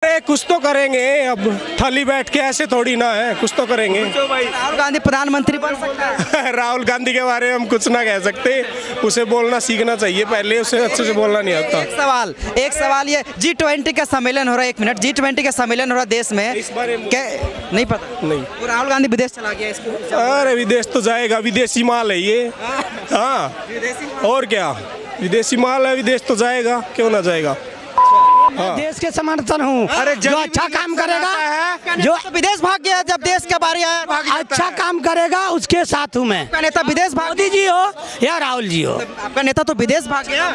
अरे कुछ तो करेंगे, अब थाली बैठ के ऐसे थोड़ी ना है, कुछ तो करेंगे। राहुल गांधी प्रधानमंत्री बन सकता है। राहुल गांधी के बारे में हम कुछ ना कह सकते, उसे बोलना सीखना चाहिए पहले, उसे अच्छे से बोलना नहीं आता। एक सवाल ये G20 का सम्मेलन हो रहा है, 1 मिनट, G20 का सम्मेलन हो रहा है देश में, इस बारे में क्या नहीं पता? नहीं। वो राहुल गांधी विदेश चला गया इसको। अरे विदेश तो जाएगा, विदेशी माल है ये। हाँ और क्या, विदेशी माल है, विदेश तो जाएगा, क्यों ना जाएगा। मैं देश के समर्थन हूँ। अरे जो अच्छा काम करेगा, जो तो विदेश भाग गया जब देश का बारी आया, अच्छा काम करेगा उसके साथ हूँ मैं। आपका नेता विदेश भाग, मोदी जी हो या राहुल जी हो। आपका नेता तो विदेश भाग गया।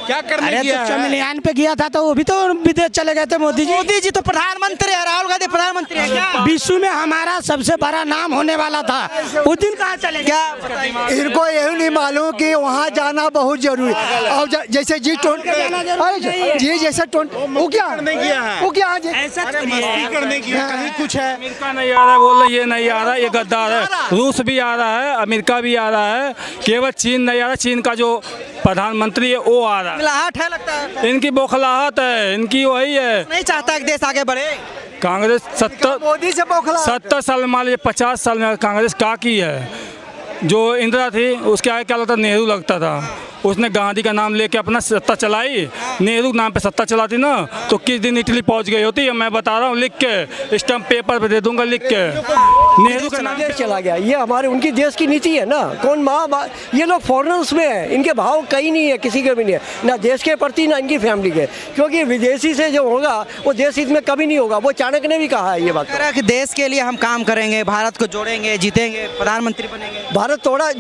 क्या करने अरे गया तो है? चंद्रयान पे गया था तो वो भी तो विदेश चले गए थे मोदी जी। मोदी जी तो प्रधानमंत्री है, राहुल गांधी प्रधानमंत्री है क्या? विश्व में हमारा सबसे बड़ा नाम होने वाला था, उस दिन कहाँ चले गए? क्या बताइए? इनको यही नहीं मालूम कि वहाँ जाना बहुत जरूरी है। और जैसे G20 जी जैसे वो क्या किया है? वो क्या आज ऐसा करने की कहीं कुछ है। अमेरिका नहीं आ रहा, बोल रहे ये नहीं आ रहा, ये गद्दार है। रूस भी आ रहा है, अमेरिका भी आ रहा है, केवल चीन नहीं आ रहा। चीन का जो प्रधानमंत्री है वो आ रहा है। मिलावट है लगता है, इनकी बौखलाहट है, इनकी वही है। नहीं चाहता कि देश आगे बढ़े। कांग्रेस 70 मोदी से बौखला 70 साल मान लीजिए, 50 साल में कांग्रेस क्या की है। जो इंदिरा थी उसके आगे क्या लगता, नेहरू लगता था। उसने गांधी का नाम लेके अपना सत्ता चलाई, नेहरू नाम पे सत्ता चलाती ना तो किस दिन इटली पहुंच गई होती है। मैं बता रहा हूँ, लिख के स्टैम्प पेपर पे दे दूंगा, लिख के। नेहरू का नाम देश चला गया, ये हमारे उनकी देश की नीति है ना। कौन ये लोग फॉरेनर्स में है, इनके भाव कहीं नहीं है, किसी के भी नहीं है, ना देश के प्रति ना इनकी फैमिली के। क्योंकि विदेशी से जो होगा वो देश हित में कभी नहीं होगा। वो चाणक्य ने भी कहा है ये बात। कह रहा है कि देश के लिए हम काम करेंगे, भारत को जोड़ेंगे, जीतेंगे, प्रधानमंत्री बनेंगे। भारत तोड़ा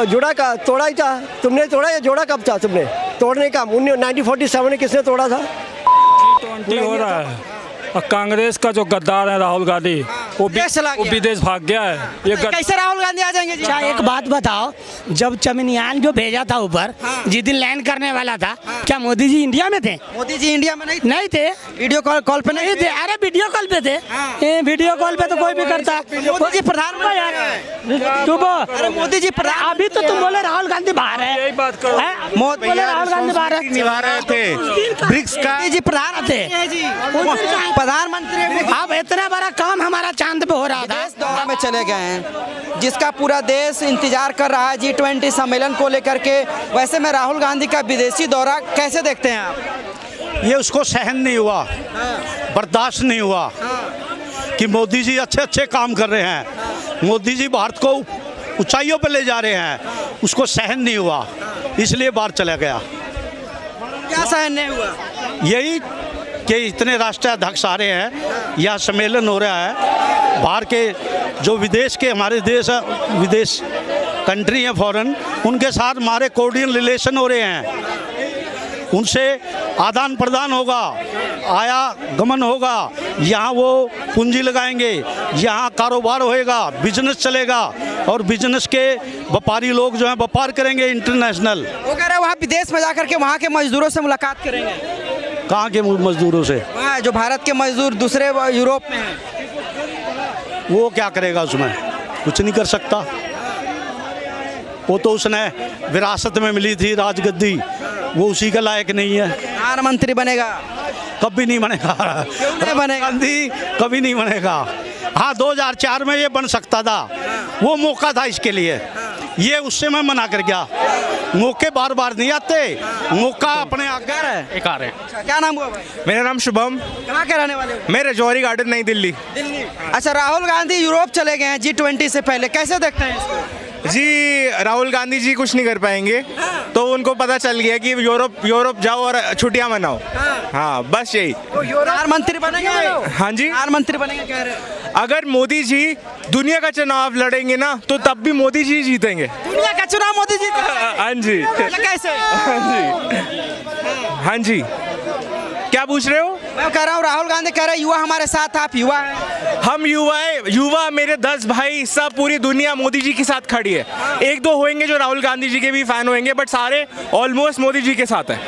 जुड़ा का तोड़ा ही था, तुमने तोड़ा या जोड़ा कब था तुमने तोड़ने का? 1947 में किसने तोड़ा था? G20 हो रहा है और कांग्रेस का जो गद्दार है राहुल गांधी वो विदेश भाग गया है। ये कैसे राहुल गांधी आ जाएंगे जी? अच्छा एक बात बताओ, जब चंद्रयान जो भेजा था ऊपर, जिस दिन लैंड करने वाला था, क्या मोदी जी इंडिया में थे? मोदी जी इंडिया में नहीं थे। वीडियो कॉल पे नहीं थे। अरे वीडियो कॉल पे थे। वीडियो कॉल पे तो कोई भी करता है। मोदी जी प्रधानमंत्री। चुप। अरे मोदी जी अभी तो तुम बोले राहुल गांधी बाहर है। यही बात करो। मोदी बोले राहुल गांधी बाहर है। निभा रहे थे ब्रिक्स का। मोदी जी प्रधान थे। प्रधानमंत्री। अब इतना बड़ा काम हमारा चांद पे हो रहा था। देश दौरा में चले गए हैं, जिसका पूरा देश इंतजार कर रहा है G20 सम्मेलन को लेकर के। वैसे में राहुल गांधी का विदेशी दौरा कैसे देखते हैं आप? ये उसको सहन नहीं हुआ, बर्दाश्त नहीं हुआ कि मोदी जी अच्छे अच्छे काम कर रहे हैं, मोदी जी भारत को ऊंचाइयों पर ले जा रहे हैं, उसको सहन नहीं हुआ, इसलिए बाहर चला गया। क्या सहन नहीं हुआ? यही कि इतने राष्ट्रीय अध्यक्ष आ रहे हैं, यह सम्मेलन हो रहा है, बाहर के जो विदेश के हमारे देश विदेश कंट्री हैं फॉरेन, उनके साथ हमारे कोऑर्डिनेशन रिलेशन हो रहे हैं, उनसे आदान प्रदान होगा, आयागमन होगा, यहाँ वो पूंजी लगाएंगे, यहाँ कारोबार होएगा, बिजनेस चलेगा और बिजनेस के व्यापारी लोग जो हैं व्यापार करेंगे इंटरनेशनल। वो कह रहे हैं वहाँ विदेश में जाकर के वहाँ के मजदूरों से मुलाकात करेंगे। कहाँ के मजदूरों से? वहाँ जो भारत के मजदूर दूसरे यूरोप में हैं। वो क्या करेगा, उसमें कुछ नहीं कर सकता। वो तो उसने विरासत में मिली थी राजगद्दी, वो उसी का लायक नहीं है। प्रधानमंत्री बनेगा? कभी नहीं बनेगा। क्यों नहीं बनेगा? गांधी कभी नहीं बनेगा। हाँ 2004 में ये बन सकता था, वो मौका था इसके लिए, ये उससे मैं मना कर गया। मौके बार बार नहीं आते, मौका अपने आगे है। एक आ रहे हैं। अच्छा, क्या नाम हुआ भाई? मेरा नाम शुभम, कहाँ के रहने वाले हो? मैं रजौरी गार्डन नई दिल्ली। दिल्ली। अच्छा, राहुल गांधी यूरोप चले गए हैं G20 से पहले, कैसे देखते हैं इसको? जी राहुल गांधी जी कुछ नहीं कर पाएंगे, तो उनको पता चल गया कि यूरोप जाओ और छुट्टियां मनाओ। हाँ बस यही। प्रधानमंत्री बनेंगे? हाँ जी, प्रधानमंत्री बनेंगे कह रहे हैं। अगर मोदी जी दुनिया का चुनाव लड़ेंगे ना तो तब भी मोदी जी जीतेंगे। दुनिया का चुनाव मोदी जी हाँ जी। कैसे? हाँ जी, हाँ जी, क्या पूछ रहे हो? मैं कह रहा हूँ राहुल गांधी कह रहे हैं युवा हमारे साथ, आप युवा हैं। हम युवा मेरे 10 भाई, सब पूरी दुनिया मोदी जी के साथ खड़ी है। एक दो होंगे जो राहुल गांधी जी के भी फैन होंगे, बट सारे ऑलमोस्ट मोदी जी के साथ है।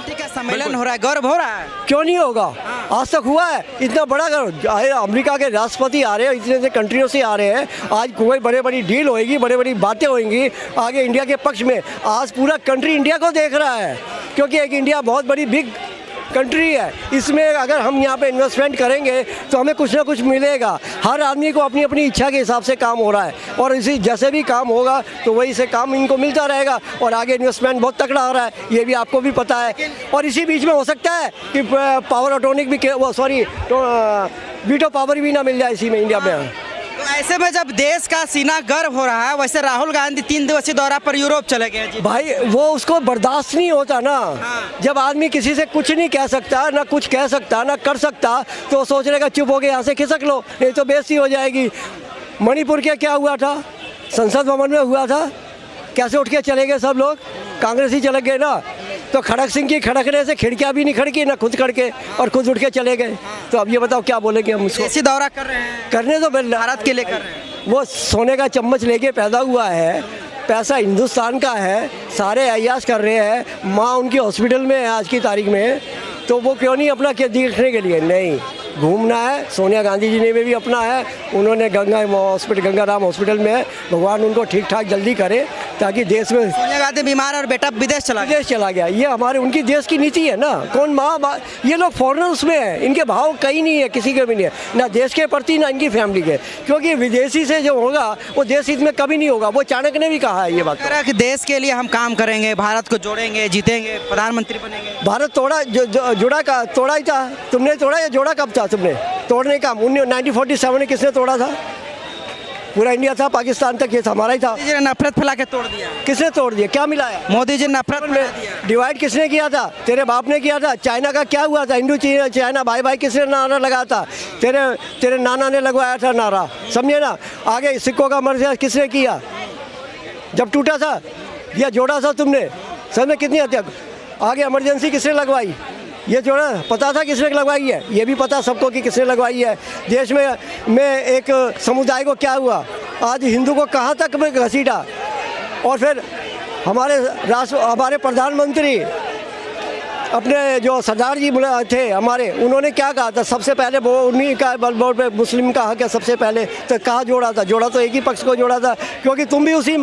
ठीक है, सम्मेलन हो रहा है, गर्व हो रहा है। क्यों नहीं होगा? आज तक हुआ है इतना बड़ा अमेरिका के राष्ट्रपति आ रहे हैं, इतने से कंट्रियों से आ रहे हैं, आज कोई बड़े बड़ी डील होएगी, बड़े बड़ी बातें होंगी आगे इंडिया के पक्ष में। आज पूरा कंट्री इंडिया को देख रहा है, क्योंकि एक इंडिया बहुत बड़ी बिग कंट्री है, इसमें अगर हम यहाँ पे इन्वेस्टमेंट करेंगे तो हमें कुछ ना कुछ मिलेगा। हर आदमी को अपनी अपनी इच्छा के हिसाब से काम हो रहा है और इसी जैसे भी काम होगा तो वही से काम इनको मिलता रहेगा और आगे इन्वेस्टमेंट बहुत तगड़ा हो रहा है, ये भी आपको भी पता है। और इसी बीच में हो सकता है कि पावर ऑटोनिक भी वीटो पावर भी ना मिल जाए इसी में इंडिया में। तो ऐसे में जब देश का सीना गर्व हो रहा है, वैसे राहुल गांधी 3 दिवसीय दौरा पर यूरोप चले गए जी। भाई वो उसको बर्दाश्त नहीं होता ना। जब आदमी किसी से कुछ नहीं कह सकता, ना कुछ कह सकता, ना कर सकता, तो सोच रहेगा चुप हो के यहाँ से खिसक लो, नहीं तो बेइज्जती हो जाएगी। मणिपुर के क्या हुआ था, संसद भवन में हुआ था, कैसे उठ के चले गए सब लोग, कांग्रेस ही चले गए ना। तो खड़क सिंह की खड़कने से खिड़कियाँ भी नहीं खड़की, ना खुद खड़के और खुद उठ के चले गए। तो अब ये बताओ क्या बोलेंगे हम उसको। ऐसी दौरा कर रहे हैं, करने तो भारत के लिए कर रहे हैं। वो सोने का चम्मच लेके पैदा हुआ है, पैसा हिंदुस्तान का है, सारे अय्याश कर रहे हैं। माँ उनकी हॉस्पिटल में है आज की तारीख में, तो वो क्यों नहीं अपना क्या देखने के लिए नहीं घूमना है। सोनिया गांधी जी ने भी अपना है, उन्होंने गंगाराम हॉस्पिटल में है, भगवान उनको ठीक ठाक जल्दी करे ताकि देश में। सोनिया गांधी बीमार और बेटा विदेश चला गया। ये हमारे उनकी देश की नीति है ना। कौन माँ, ये लोग फॉरेनर्स में है, इनके भाव कहीं नहीं है, किसी के भी नहीं है, ना देश के प्रति ना इनकी फैमिली के। क्योंकि विदेशी से जो होगा वो देश हित में कभी नहीं होगा। वो चाणक्य ने भी कहा है ये बात कि देश के लिए हम काम करेंगे, भारत को जोड़ेंगे, जीतेंगे, प्रधानमंत्री बनेंगे। भारत तोड़ा ही था। तुमने तोड़ा या जोड़ा कब था तुमने? तोड़ने का 1947 में किसने तोड़ा था? पूरा इंडिया था, पाकिस्तान तक ये हमारा ही था। मोदी जी ने नफरत फैला के तोड़ दिया। किसने तोड़ दिया? क्या मिला है? मोदी जी ने नफरत में डिवाइड किसने किया था? तेरे बाप ने किया था। चाइना का क्या हुआ था? हिंदू चाइना भाई भाई किसने नारा लगाया था? तेरे नाना ने लगवाया था नारा, समझे ना। आगे सिक्कों का मर्ज किसने किया जब टूटा था? या जोड़ा था तुमने? समझे कितनी हत्या। आगे इमरजेंसी किसने लगवाई? ये जोड़ा पता था किसने लगवाई है? ये भी पता सबको कि किसने लगवाई है। देश में एक समुदाय को क्या हुआ, आज हिंदू को कहाँ तक में घसीटा। और फिर हमारे प्रधानमंत्री अपने जो सरदार जी थे हमारे, उन्होंने क्या कहा था? सबसे पहले वो उन्हीं का बलबोर पे मुस्लिम का हक है सबसे पहले। तो कहाँ जोड़ा था? जोड़ा तो एक ही पक्ष को जोड़ा था, क्योंकि तुम भी उसी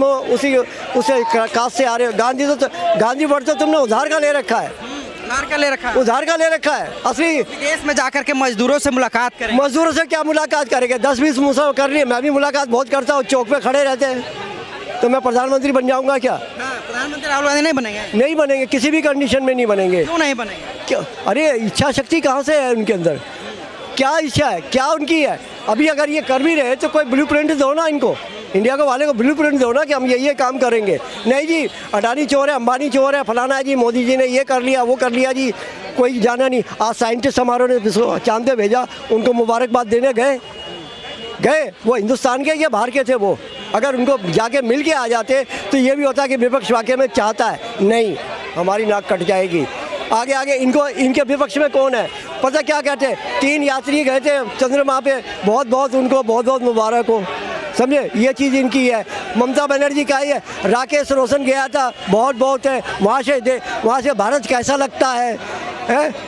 कास्ट से आ रहे हो। गांधी वर्ड तो तुमने उधार का ले रखा है। उधार का ले रखा है। असली विदेश में जाकर के मजदूरों से मुलाकात करें। मजदूरों से क्या मुलाकात करेंगे? 10-20 मुसाफिर कर रही है। मैं भी मुलाकात बहुत करता हूँ, चौक पे खड़े रहते हैं। तो मैं प्रधानमंत्री बन जाऊंगा क्या? प्रधानमंत्री राहुल गांधी नहीं बनेंगे? नहीं बनेंगे, किसी भी कंडीशन में नहीं बनेंगे। क्यों नहीं बनेंगे? क्यों? अरे इच्छा शक्ति कहाँ से है उनके अंदर? क्या इच्छा है, क्या उनकी है? अभी अगर ये कर भी रहे तो कोई ब्लूप्रिंट दो ना इनको, इंडिया को वाले को ब्लूप्रिंट दो ना कि हम ये काम करेंगे। नहीं जी, अडानी चोर है, अंबानी चोर है, फलाना है जी, मोदी जी ने ये कर लिया, वो कर लिया जी, कोई जाना नहीं। आज साइंटिस्ट हमारों ने चांद पे भेजा, उनको मुबारकबाद देने गए। वो हिंदुस्तान के या बाहर के थे? वो अगर उनको जाके मिल के आ जाते तो ये भी होता कि विपक्ष वाकई में चाहता है। नहीं, हमारी नाक कट जाएगी। आगे इनके विपक्ष में कौन है पता क्या कहते हैं? 3 यात्री गए थे चंद्रमा पे, उनको बहुत मुबारक हो, समझे। ये चीज़ इनकी है। ममता बनर्जी का ही है। राकेश रोशन गया था, बहुत है। वहाँ से भारत कैसा लगता है?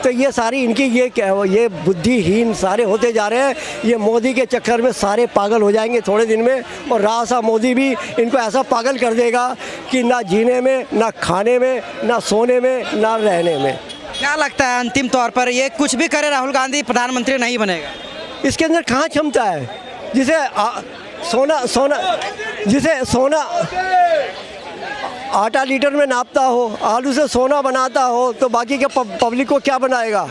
तो ये सारी इनकी ये बुद्धिहीन सारे होते जा रहे हैं। ये मोदी के चक्कर में सारे पागल हो जाएंगे थोड़े दिन में, और रासा मोदी भी इनको ऐसा पागल कर देगा कि ना जीने में, ना खाने में, ना सोने में, ना रहने में। क्या लगता है अंतिम तौर पर ये कुछ भी करे राहुल गांधी प्रधानमंत्री नहीं बनेगा? इसके अंदर कहाँ क्षमता है? जिसे सोना आटा लीटर में नापता हो, आलू से सोना बनाता हो, तो बाकी के पब्लिक को क्या बनाएगा?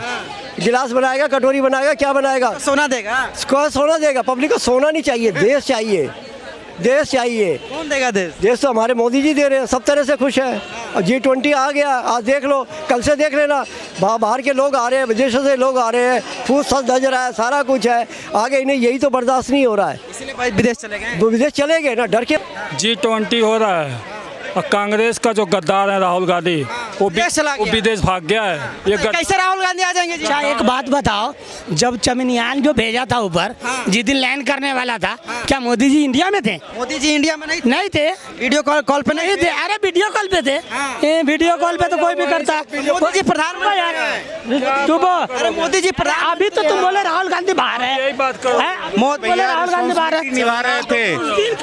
गिलास बनाएगा, कटोरी बनाएगा, क्या बनाएगा? सोना देगा। सोना देगा। पब्लिक को सोना नहीं चाहिए, देश चाहिए। कौन देगा देश? देश तो हमारे मोदी जी दे रहे हैं, सब तरह से खुश है। और G20 आ गया, आज देख लो, कल से देख लेना, बाहर के लोग आ रहे हैं, विदेशों से लोग आ रहे हैं, फूस सच धज रहा है, सारा कुछ है। आगे इन्हें यही तो बर्दाश्त नहीं हो रहा है, इसलिए विदेश चले गए। विदेश चले गए ना डर के। G20 हो रहा है और कांग्रेस का जो गद्दार है राहुल गांधी, वो विदेश भाग गया है। ये कैसे राहुल गांधी आ जाएंगे जी? अच्छा एक बात बताओ, जब चमनियान जो भेजा था ऊपर, जिस दिन लैंड करने वाला था, क्या मोदी जी इंडिया में थे? मोदी जी इंडिया में नहीं थे। वीडियो कॉल पे नहीं थे। अरे वीडियो कॉल पे थे। वीडियो कॉल पे तो कोई भी करता। मोदी जी प्रधानमंत्री। चुप। अरे मोदी जी अभी तो तुम बोले राहुल गांधी बाहर है। यही बात करो। मोदी बोले राहुल गांधी बाहर है। निभा रहे थे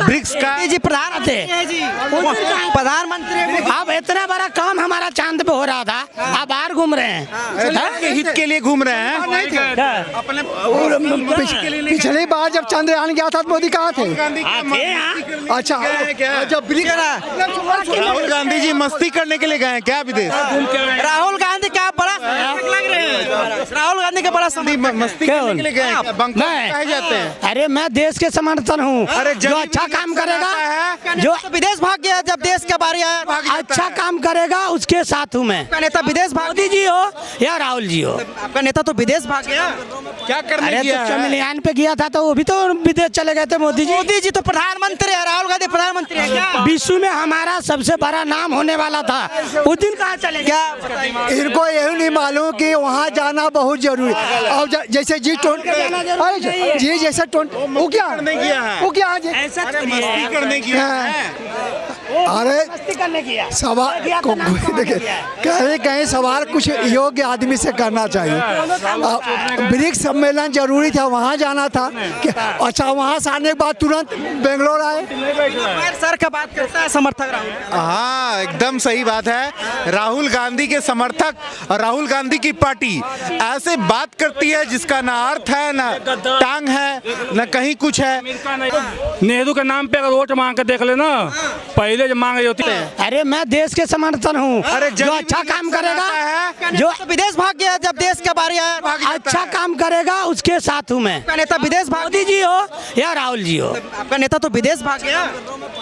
ब्रिक्स का। मोदी जी प्रधान थे, प्रधानमंत्री। अब इतना बड़ा काम हमारा चांद पे हो रहा था, आप बाहर घूम रहे हैं। हित के लिए घूम रहे हैं। पिछली बार जब चंद्रयान गया था तो मोदी कहाँ थे? अच्छा, जब राहुल गांधी जी मस्ती करने के लिए गए हैं क्या विदेश? राहुल गांधी का बड़ा लग रहे हैं, राहुल गांधी का बड़ा मस्ती करने के लिए गए हैं? बंकक कहे जाते हैं। अरे मैं देश के समर्थन हूँ, अरे जो अच्छा काम करेगा, जो तो विदेश भाग गया जब देश का बारी आया, अच्छा काम करेगा उसके साथ हूँ मैं। आपका नेता विदेश भाग, मोदी जी हो या राहुल जी हो। आपका नेता तो विदेश भाग गया। क्या करने अरे गया तो है? चंद्रयान पे गया था तो वो भी तो विदेश चले गए थे मोदी जी। मोदी जी तो प्रधानमंत्री है, राहुल गांधी प्रधानमंत्री है क्या? विश्व में हमारा सबसे बड़ा नाम होने वाला था, उस दिन कहाँ चले क्या इनको यही नहीं मालूम कि वहाँ जाना बहुत जरूरी है। और जैसे G20 जी जैसे 20 वो क्या वो क्या मस्ती करने गया है। अरे करने किया सवाल देखिए, कहीं कहीं सवाल कुछ योग्य आदमी से करना चाहिए। ब्रिक्स सम्मेलन जरूरी था, वहाँ जाना था कि अच्छा वहाँ से आने के बाद तुरंत बेंगलोर आए। सर का बात करता है समर्थक राहुल। हाँ एकदम सही बात है। राहुल गांधी के समर्थक और राहुल गांधी की पार्टी ऐसे बात करती है जिसका ना अर्थ है, ना टांग है, ना कहीं कुछ है। नेहरू के नाम पे अगर वोट मांग के देख लेना, पहले जब मांग रही होती है। अरे मैं देश के समर्थन हूँ, जो अच्छा काम करेगा, जो तो विदेश भाग गया जब देश का बारी आया, अच्छा काम करेगा उसके साथ हूँ मैं। आपका नेता विदेश भाग, मोदी जी हो या राहुल जी हो। आपका नेता तो विदेश भाग गया।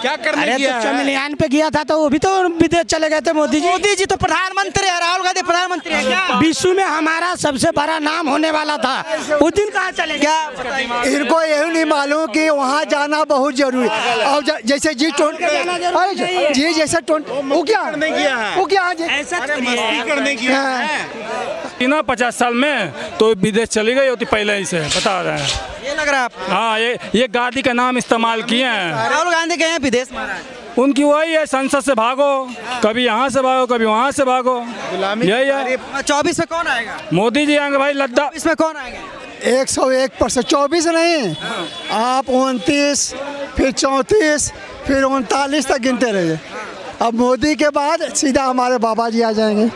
क्या करने अरे गया तो है? चंद्रयान पे गया था तो वो भी तो विदेश चले गए थे मोदी जी। मोदी जी तो प्रधानमंत्री है, राहुल गांधी प्रधानमंत्री है क्या? विश्व में हमारा सबसे बड़ा नाम होने वाला था, उस दिन कहाँ चले गए? क्या इनको यही नहीं मालूम कि वहाँ जाना बहुत जरूरी है। और जैसे G20 जी जैसे 20 वो क्या गया है? वो क्या मस्ती करने गया है। ना 50 साल में तो विदेश चली गई होती पहले ही से, बता रहे हैं। ये लग रहा है आपको? हाँ, ये गांधी का नाम इस्तेमाल किए हैं। राहुल गांधी गए हैं विदेश महाराज। उनकी वही है, संसद से भागो, कभी यहाँ से भागो, कभी वहाँ से भागो, यही है। 24 में कौन आएगा? मोदी जी आएंगे भाई, लद्दाख। इसमें कौन आएगा? 101%, 24 नहीं, आप 29 फिर 34 फिर 39 तक गिनते रहिए। अब मोदी के बाद सीधा हमारे बाबा जी आ जाएंगे।